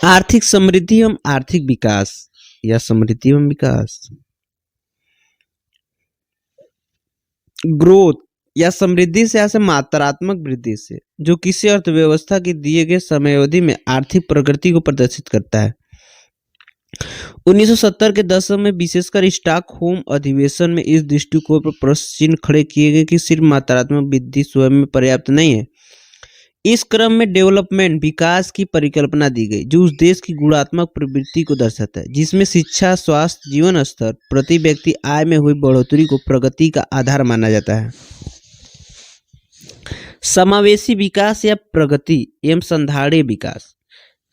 आर्थिक समृद्धि एवं आर्थिक विकास या समृद्धि एवं विकास। ग्रोथ या समृद्धि से ऐसे मात्रात्मक वृद्धि से जो किसी अर्थव्यवस्था की दिए गए समयावधि में आर्थिक प्रगति को प्रदर्शित करता है। 1970 के दशक में विशेषकर स्टॉकहोम अधिवेशन में इस दृष्टिकोण पर प्रश्न चिन्ह खड़े किए गए कि सिर्फ मात्रात्मक वृद्धि स्वयं में पर्याप्त नहीं है। इस क्रम में डेवलपमेंट विकास की परिकल्पना दी गई जो उस देश की गुणात्मक प्रवृत्ति को दर्शाता है जिसमें शिक्षा, स्वास्थ्य, जीवन स्तर, प्रति व्यक्ति आय में हुई बढ़ोतरी को प्रगति का आधार माना जाता है। समावेशी विकास या प्रगति एवं संधारणीय विकास।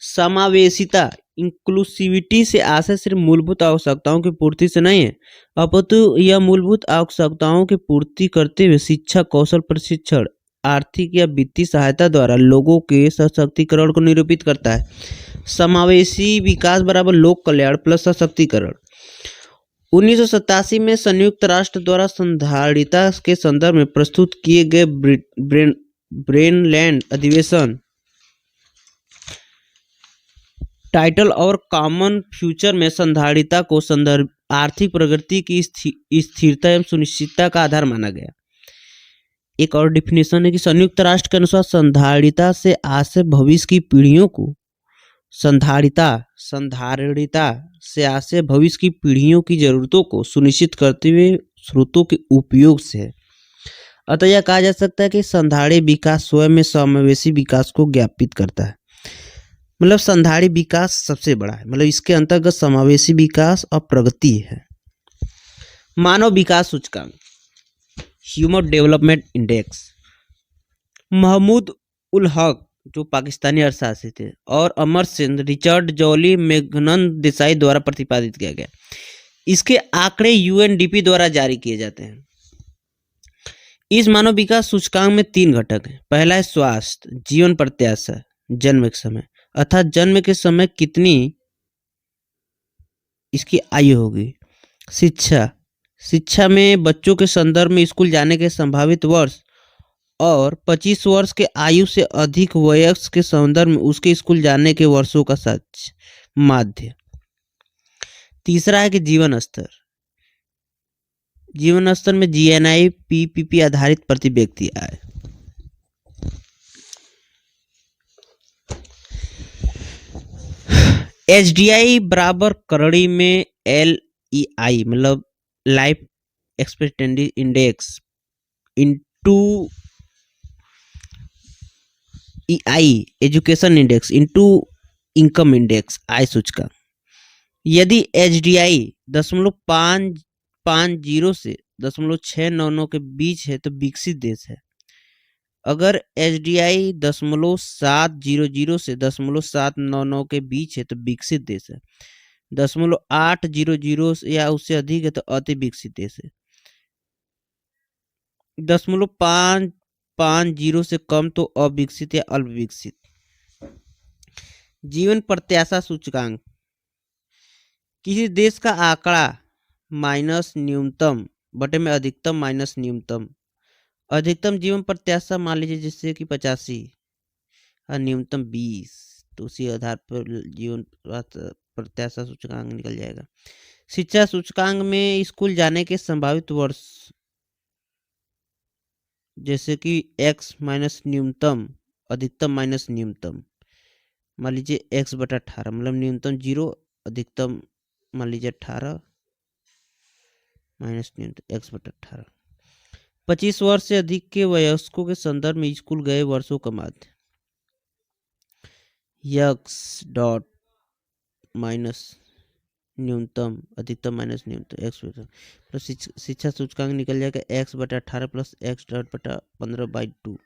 समावेशिता इंक्लूसिविटी से आशय सिर्फ मूलभूत आवश्यकताओं की पूर्ति से नहीं है, अपितु यह मूलभूत आवश्यकताओं की पूर्ति करते हुए शिक्षा, कौशल प्रशिक्षण, आर्थिक या वित्तीय सहायता द्वारा लोगों के सशक्तिकरण को निरूपित करता है। समावेशी विकास बराबर लोक कल्याण प्लस सशक्तिकरण। 1987 में संयुक्त राष्ट्र द्वारा संधारणीयता के संदर्भ में प्रस्तुत किए गए ब्रेनलैंड अधिवेशन टाइटल और कॉमन फ्यूचर में संधारणीयता को संदर्भ आर्थिक प्रगति की स्थिरता एवं सुनिश्चितता का आधार माना गया। एक और डिफिनेशन है कि संयुक्त राष्ट्र के अनुसार संधारणीयता से आशय भविष्य की पीढ़ियों को संधारणीयता से आशय भविष्य की पीढ़ियों की जरूरतों को सुनिश्चित करते हुए स्रोतों के उपयोग से है। अतः यह कहा जा सकता है कि संधारणीय विकास स्वयं में समावेशी विकास को ज्ञापित करता है। मतलब संधारणीय विकास सबसे बड़ा है, मतलब इसके अंतर्गत समावेशी विकास और प्रगति है। मानव विकास सूचकांक human development index Mahmood ul Haq जो पाकिस्तानी अर्थशास्त्री थे और अमर सेन, रिचर्ड जॉली, मेघनंद देसाई द्वारा प्रतिपादित किया गया। इसके आंकड़े यूएनडीपी द्वारा जारी किए जाते हैं। इस मानव विकास सूचकांक में 3 घटक हैं। पहला है स्वास्थ्य, जीवन प्रत्याशा, जन्म के समय अर्थात जन्म के समय कितनी इसकी आयु होगी। शिक्षा में बच्चों के संदर्भ में स्कूल जाने के संभावित वर्ष और 25 वर्ष के आयु से अधिक वयस्क के संदर्भ में उसके स्कूल जाने के वर्षों का सच माध्य। तीसरा है कि जीवन स्तर में जीएनआई पीपीपी आधारित प्रति व्यक्ति आय। एचडीआई बराबर करड़ी में एलईआई मतलब life expectancy index into EI education index into income index आय सूचकांक। यदि एचडीआई 0.550 से 0.699 के बीच है तो विकसित देश है। अगर एचडीआई 0.700 से 0.799 के बीच है तो विकसित देश है। 0.800 या उससे अधिक है तो अति विकसित देश है। 0.550 से कम तो अविकसित या अल्प विकसित। जीवन प्रत्याशा सूचकांक किसी देश का आंकड़ा माइनस न्यूनतम बटे में अधिकतम माइनस न्यूनतम। अधिकतम जीवन प्रत्याशा मान लीजिए जिससे कि 85 और न्यूनतम 20 तो उसी आधार पर जीवन प्रत्याशा सूचकांक निकल जाएगा। शिक्षा सूचकांक में स्कूल जाने के संभावित वर्ष जैसे कि x माइनस न्यूनतम अधिकतम माइनस न्यूनतम मान लीजिए x/18 मतलब न्यूनतम 0 अधिकतम मान लीजिए 18 माइनस न्यूनतम x/18। 25 वर्ष से अधिक के वयस्कों के संदर्भ में स्कूल गए वर्षों का माध्य x डॉट माइनस न्यूनतम अधिकतम माइनस न्यूनतम x प्लस शिक्षा सूचकांक निकल जाएगा x/18 प्लस x.15/2।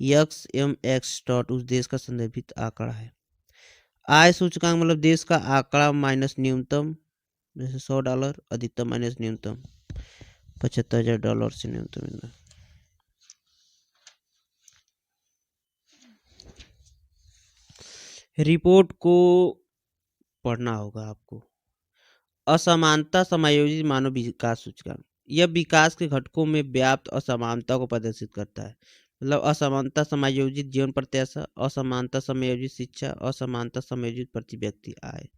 x एवं x डॉट उस देश का संदर्भित आंकड़ा है। आय सूचकांक मतलब देश का आंकड़ा माइनस न्यूनतम जैसे $100 अधिकतम माइनस न्यूनतम $75,000 से न्यूनतम। रिपोर्ट को पढ़ना होगा आपको। असमानता समायोजित मानव विकास सूचकांक यह विकास के घटकों में व्याप्त असमानता को प्रदर्शित करता है। मतलब असमानता समायोजित जीवन प्रत्याशा, असमानता समायोजित शिक्षा, असमानता समायोजित प्रति व्यक्ति आय।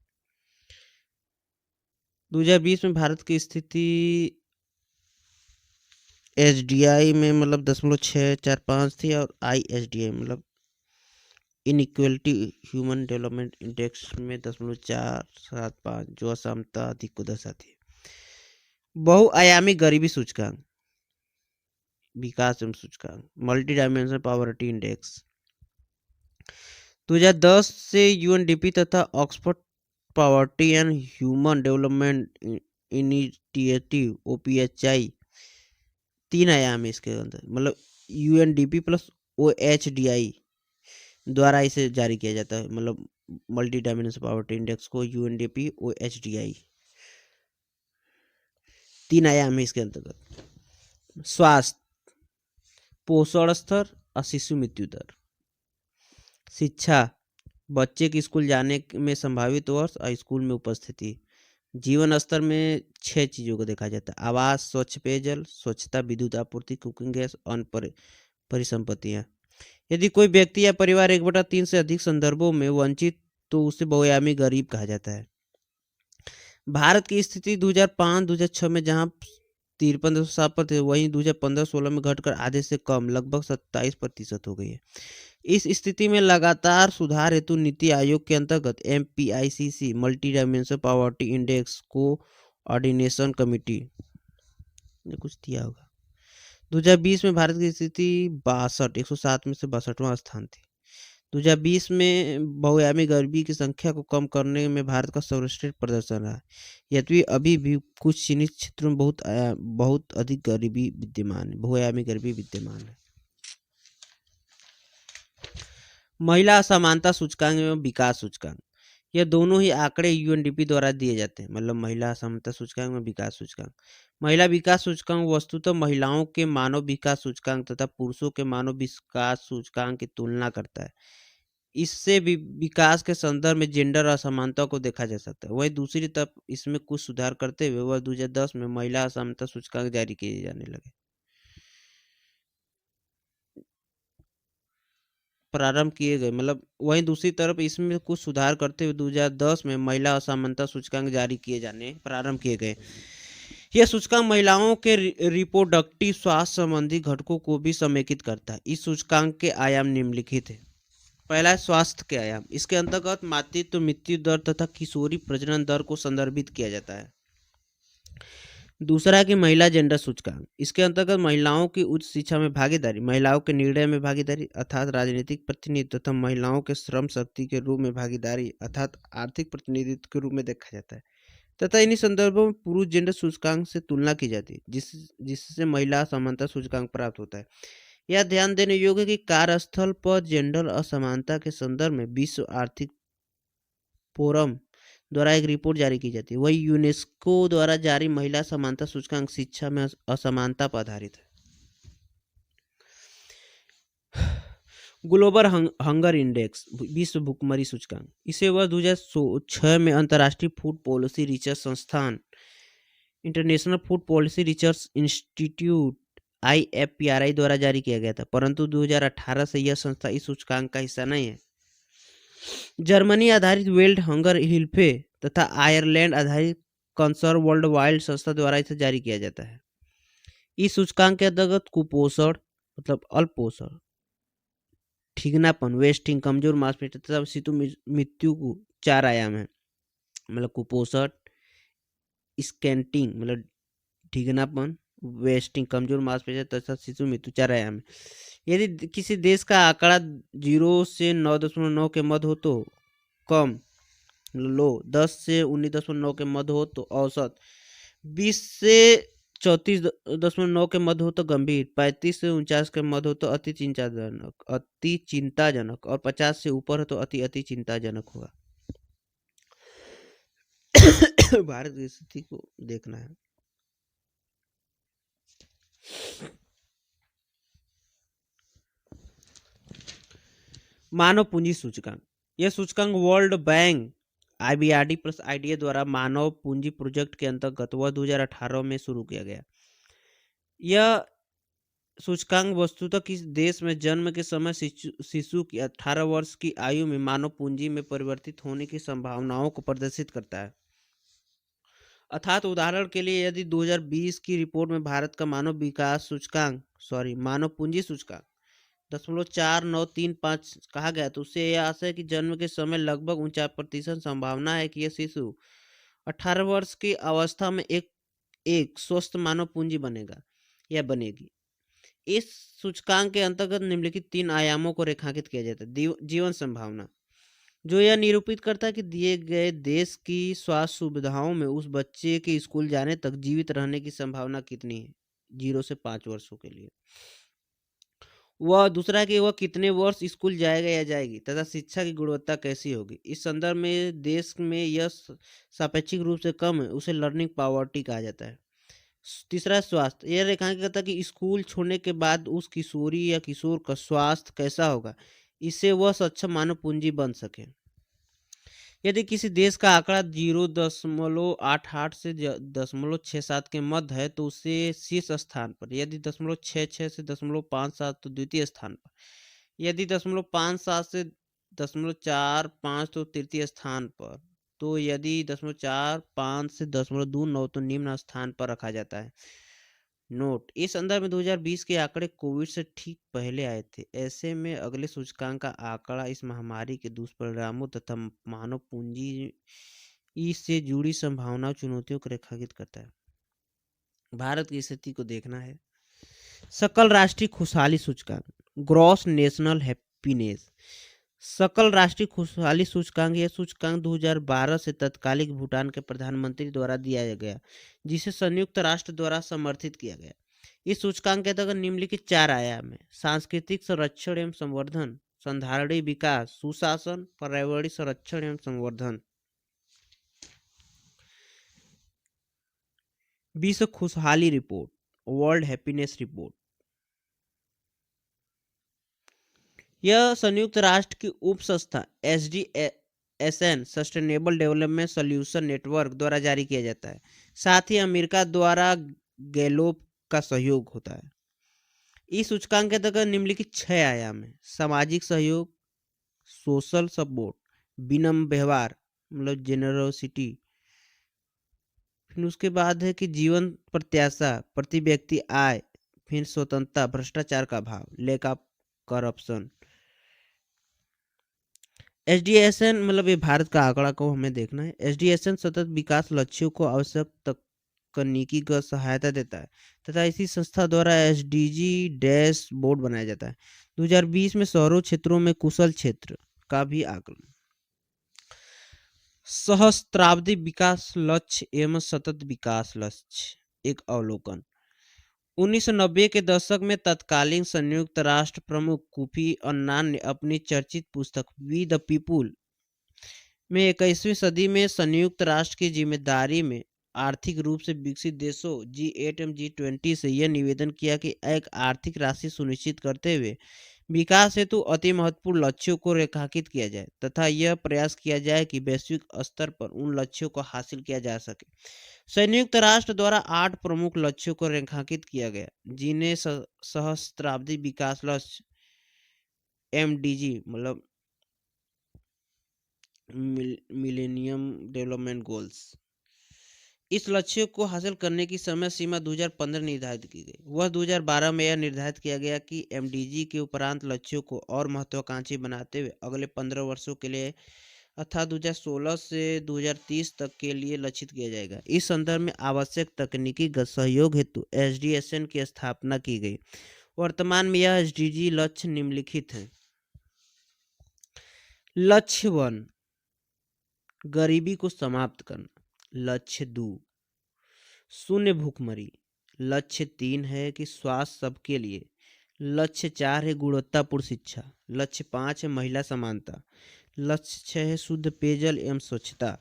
2020 में भारत की स्थिति एसडीआई में मतलब 0.645 थी और आईएसडीआई मतलब इनइक्वलिटी ह्यूमन डेवलपमेंट इंडेक्स में 0.475 जो असमानता अधिक को दर्शाती है। बहुआयामी गरीबी सूचकांक, विकास एवं सूचकांक, मल्टी डायमेंशनल पॉवर्टी इंडेक्स 2010 से यूएनडीपी तथा Oxford poverty and human development initiative OPHI 3 आयाम है इसके अंदर, मतलब यूएनडीपी प्लस ओएचडीआई द्वारा इसे जारी किया जाता है, मतलब मल्टी डायमेंशनल पॉवर्टी इंडेक्स को यूएनडीपी ओएचडीआई 3 आयाम है इसके अंतर्गत। स्वास्थ्य, पोषण स्तर और शिशु मृत्यु दर। शिक्षा, बच्चे के स्कूल जाने में संभावित वर्ष और स्कूल में उपस्थिति। जीवन स्तर में 6 चीजों को देखा जाता है: आवास, स्वच्छ पेयजल, स्वच्छता, विद्युत आपूर्ति, कुकिंग गैस, अन्य परिसंपत्तियां। यदि कोई व्यक्ति या परिवार 1/3 से अधिक संदर्भों में वंचित तो उसे बहुआयामी गरीब कहा जाता है। भारत की स्थिति 2005-2006 में जहां 53.7 पर थे, वहीं 2015-16 में घटकर आधे से कम लगभग 27% हो गई है। इस स्थिति में लगातार सुधार हेतु नीति आयोग के अंतर्गत MPICC multi dimensional poverty index को ऑर्डिनेशन कमेटी ने कुछ दिया होगा। 2020 में भारत की स्थिति 107 में से 62वां स्थान थी। 2020 में बहुआयामी गरीबी की संख्या को कम करने में भारत का सर्वश्रेष्ठ प्रदर्शन रहा, यद्यपि अभी भी कुछ चिन्हित क्षेत्रों में बहुत अधिक गरीबी विद्यमान है, बहुआयामी गरीबी विद्यमान है। महिला असमानता सूचकांक एवं विकास सूचकांक, यह दोनों ही आंकड़े यूएनडीपी द्वारा दिए जाते हैं, मतलब महिला असमानता सूचकांक एवं विकास सूचकांक। महिला विकास सूचकांक वस्तुतः महिलाओं के मानव विकास सूचकांक तथा पुरुषों के मानव विकास सूचकांक की तुलना करता है। इससे विकास के संदर्भ में जेंडर असमानता को देखा जा सकता है। वहीं दूसरी तरफ इसमें कुछ सुधार करते हुए वर्ष 2010 में महिला असमानता सूचकांक जारी किए जाने लगे, प्रारंभ किए गए, मतलब वहीं दूसरी तरफ इसमें कुछ सुधार करते हुए 2010 में महिला असमानता सूचकांक जारी किए जाने प्रारंभ किए गए। यह सूचकांक महिलाओं के रिप्रोडक्टिव स्वास्थ्य संबंधी घटकों को भी समेकित करता है। इस सूचकांक के आयाम निम्नलिखित है। पहला है स्वास्थ्य के आयाम। इसके अंतर्गत मातृत्व मृत्यु दर तथा किशोरी प्रजनन दर को संदर्भित किया जाता है। दूसरा है कि महिला जेंडर सूचकांक। इसके अंतर्गत महिलाओं की उच्च शिक्षा में भागीदारी, महिलाओं के निर्णय में भागीदारी अर्थात राजनीतिक प्रतिनिधित्व तथा महिलाओं के श्रम शक्ति के रूप में भागीदारी अर्थात आर्थिक प्रतिनिधित्व के रूप में देखा जाता है तथा इन्हीं संदर्भों में पुरुष जेंडर सूचकांक से तुलना की जाती है, जिससे महिला समानता सूचकांक प्राप्त होता है। यह ध्यान देने योग्य है कि कार्यस्थल पर जेंडर असमानता के संदर्भ में विश्व आर्थिक फोरम द्वारा एक रिपोर्ट जारी की जाती है। वही यूनेस्को द्वारा जारी महिला समानता सूचकांक शिक्षा में असमानता पर आधारित है। ग्लोबल हंगर इंडेक्स, विश्व भूखमरी सूचकांक, इसे वर्ष 2006 में अंतर्राष्ट्रीय फूड पॉलिसी रिसर्च संस्थान international food policy research institute IFPRI द्वारा जारी किया गया था, परंतु 2018 से यह संस्था इस सूचकांक का हिस्सा नहीं है। जर्मनी आधारित वर्ल्ड हंगर हिल्फे तथा आयरलैंड आधारित कंसर्व वर्ल्ड वाइल्ड संस्था द्वारा इसे जारी किया जाता है। इस सूचकांक के अंतर्गत कुपोषण मतलब अल्पोषण, ठीकनापन, वेस्टिंग, कमजोर मांसपेशी तथा शिशु मृत्यु को 4 आयाम है, मतलब कुपोषण, स्कैंटिंग मतलब ठीकनापन, वेस्टिंग कमजोर मांसपेशी तथा शिशु मृत्यु 4 आयाम है। यदि किसी देश का आंकड़ा 0 से 9.9 के मध्य हो तो कम लो, 10 से 19.9 के मध्य हो तो औसत, 20 से 34.9 के मध्य हो तो गंभीर, 35 से 49 के मध्य हो तो अति चिंताजनक और 50 से ऊपर हो तो अति चिंताजनक होगा। भारत की स्थिति को देखना है। मानव पूंजी सूचकांक, यह सूचकांक world bank IBRD plus IDA द्वारा मानव पूंजी प्रोजेक्ट के अंतर्गत वर्ष 2018 में शुरू किया गया। यह सूचकांक वस्तुतः किसी देश में जन्म के समय शिशु की 18 वर्ष की आयु में मानव पूंजी में परिवर्तित होने की संभावनाओं को प्रदर्शित करता है। अर्थात उदाहरण के लिए यदि 2020 की रिपोर्ट में भारत का मानव पूंजी सूचकांक 0.4935 कहा गया, तो उससे यह आशा है कि जन्म के समय लगभग 49% संभावना है कि यह शिशु 18 वर्ष की अवस्था में एक एक स्वस्थ मानव पूंजी बनेगा या बनेगी। इस सूचकांक के अंतर्गत निम्नलिखित 3 आयामों को रेखांकित किया जाता है। जीवन संभावना, जो यह निरूपित करता है कि दिए गए देश की स्वास्थ्य सुविधाओं में उस बच्चे के स्कूल जाने तक जीवित रहने की संभावना कितनी है 0 से 5 वर्षों के लिए। वह दूसरा कि वह कितने वर्ष स्कूल जाएगा या जाएगी तथा शिक्षा की गुणवत्ता कैसी होगी। इस संदर्भ में देश में यह सापेक्षिक रूप से कम है, उसे लर्निंग पॉवर्टी कहा जाता है। तीसरा स्वास्थ्य, यह रेखांकित करता है कि स्कूल छोड़ने के बाद उस किशोरी या किशोर का स्वास्थ्य कैसा होगा, इससे वह सक्षम मानव पूंजी बन सके। यदि किसी देश का आंकड़ा 0.88 से 0.67 के मध्य है तो उसे शीर्ष स्थान पर, यदि 0.66 से 0.57 तो द्वितीय स्थान पर, यदि 0.57 से 0.45 तो तृतीय स्थान पर, तो यदि 0.45 से 0.29 तो निम्न स्थान पर रखा जाता है। नोट, इस संदर्भ में 2020 के आंकड़े कोविड से ठीक पहले आए थे। ऐसे में अगले सूचकांक का आंकड़ा इस महामारी के दुष्परिणामों तथा मानव पूंजी से जुड़ी संभावनाओं चुनौतियों को रेखांकित करता है। भारत की स्थिति को देखना है। सकल राष्ट्रीय खुशहाली सूचकांक, ग्रॉस नेशनल हैप्पीनेस। सकल राष्ट्रीय खुशहाली सूचकांक, यह सूचकांक 2012 से तत्कालीन भूटान के प्रधानमंत्री द्वारा दिया गया, जिसे संयुक्त राष्ट्र द्वारा समर्थित किया गया। इस सूचकांक के अंतर्गत निम्नलिखित 4 आयाम है: सांस्कृतिक संरक्षण एवं संवर्धन, संधारणीय विकास, सुशासन, पर्यावरणीय संरक्षण एवं संवर्धन। विश्व खुशहाली रिपोर्ट, वर्ल्ड हैप्पीनेस रिपोर्ट, यह संयुक्त राष्ट्र की उप संस्था SDSN sustainable development solution network द्वारा जारी किया जाता है। साथ ही अमेरिका द्वारा गैलोप का सहयोग होता है। इस सूचकांक के अंतर्गत निम्नलिखित 6 आयाम है: सामाजिक सहयोग, सोशल सपोर्ट, विनम्र व्यवहार मतलब जेनरोसिटी, फिर उसके बाद है कि जीवन प्रत्याशा, प्रति व्यक्ति आय, फिर स्वतंत्रता, भ्रष्टाचार का अभाव, लैक ऑफ करप्शन। SDSN मतलब ये भारत का आंकड़ा को हमें देखना है। SDSN सतत विकास लक्ष्यों को आवश्यक तकनीकीगत सहायता देता है तथा इसी संस्था द्वारा SDG डैशबोर्ड बनाया जाता है। 2020 में शहरों क्षेत्रों में कुशल क्षेत्र का भी आकलन, सहस्त्राब्दी विकास लक्ष्य एवं सतत विकास लक्ष्य एक अवलोकन। 1990 के दशक में तत्कालीन संयुक्त राष्ट्र प्रमुख कोफी अन्नान ने अपनी चर्चित पुस्तक वी द पीपुल में 21वीं सदी में संयुक्त राष्ट्र की जिम्मेदारी में आर्थिक रूप से विकसित देशों G8 एवं G20 से यह निवेदन किया कि एक आर्थिक राशि सुनिश्चित करते हुए विकास हेतु अति महत्वपूर्ण लक्ष्यों को रेखांकित किया जाए तथा यह प्रयास किया जाए कि वैश्विक स्तर पर उन लक्ष्यों को हासिल किया जा सके। संयुक्त राष्ट्र द्वारा 8 प्रमुख लक्ष्यों को रेखांकित किया गया, जिन्हें सहस्त्राब्दी विकास लक्ष्य MDG मतलब मिलेनियम डेवलपमेंट गोल्स। इस लक्ष्य को हासिल करने की समय सीमा 2015 निर्धारित की गई। वह 2012 में यह निर्धारित किया गया कि MDG के उपरांत लक्ष्यों को और महत्वाकांक्षी बनाते हुए अगले 15 वर्षों के लिए अर्थात 2016 से 2030 तक के लिए लक्षित किया जाएगा। इस संदर्भ में आवश्यक तकनीकी सहयोग हेतु SDSN की स्थापना की गई। वर्तमान में यह SDG लक्ष्य निम्नलिखित है। लक्ष्य 1, गरीबी को समाप्त करना। लक्ष्य 2, शून्य भूखमरी। लक्ष्य 3 है कि स्वास्थ्य सबके लिए। लक्ष्य 4 है गुणवत्तापूर्ण शिक्षा। लक्ष्य 5 है महिला समानता। लक्ष्य 6 है शुद्ध पेयजल एवं स्वच्छता।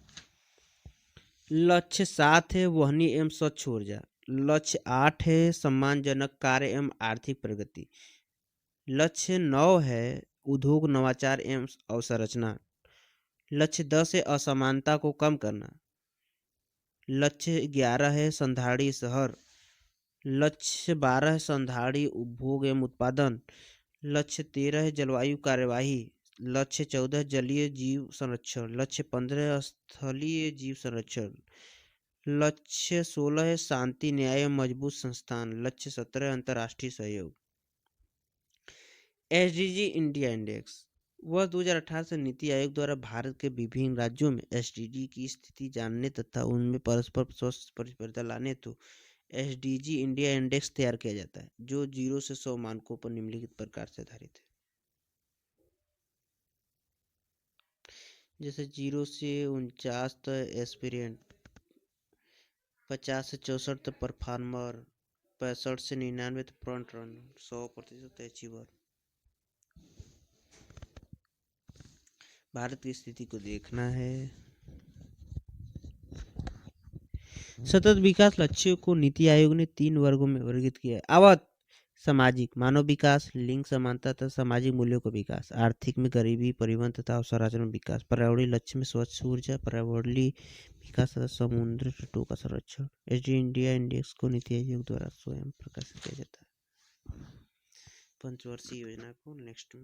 लक्ष्य 7 है वहनीय एवं स्वच्छ ऊर्जा। लक्ष्य 8 है सम्मानजनक कार्य एवं आर्थिक प्रगति। लक्ष्य 9 है उद्योग नवाचार एवं अवसंरचना। लक्ष्य 10 है असमानता को कम करना। लक्ष्य 11 है संधारणीय शहर लक्ष्य 12 है संधारणीय उपभोग एवं उत्पादन। लक्ष्य 13 है जलवायु कार्यवाही। लक्ष्य 14 जलीय जीव संरक्षण। लक्ष्य 15 स्थलीय जीव संरक्षण। लक्ष्य 16 है शांति न्याय एवं मजबूत संस्थान। लक्ष्य 17 अंतर्राष्ट्रीय सहयोग। एसडीजी इंडिया इंडेक्स वर्ष 2018 से नीति आयोग द्वारा भारत के विभिन्न राज्यों में एसडीजी की स्थिति जानने तथा उनमें परस्पर स्वस्थ प्रतिस्पर्धा लाने हेतु एसडीजी इंडिया इंडेक्स तैयार किया जाता है, जो 0 से 100 मानकों पर निम्नलिखित प्रकार से आधारित है। जैसे 0 से 49 तक एस्पिरेंट, 50 से 64 तक परफॉर्मर, 65 से 99 तक फ्रंट रनर, 100% अचीवर। भारत की स्थिति को देखना है। सतत विकास लक्ष्यों को नीति आयोग ने 3 वर्गों में वर्गीकृत किया है। आवत सामाजिक मानव विकास, लिंग समानता तथा सामाजिक मूल्यों का विकास, आर्थिक में गरीबी, परिवहन तथा अवसरांचल विकास, पर्यावरणीय लक्ष्य में स्वच्छ ऊर्जा, पर्यावरणीय विकास तथा समुद्री तटों का संरक्षण। एसडी इंडिया इंडेक्स को नीति आयोग द्वारा स्वयं प्रकाशित किया जाता है। पंचवर्षीय योजना को नेक्स्ट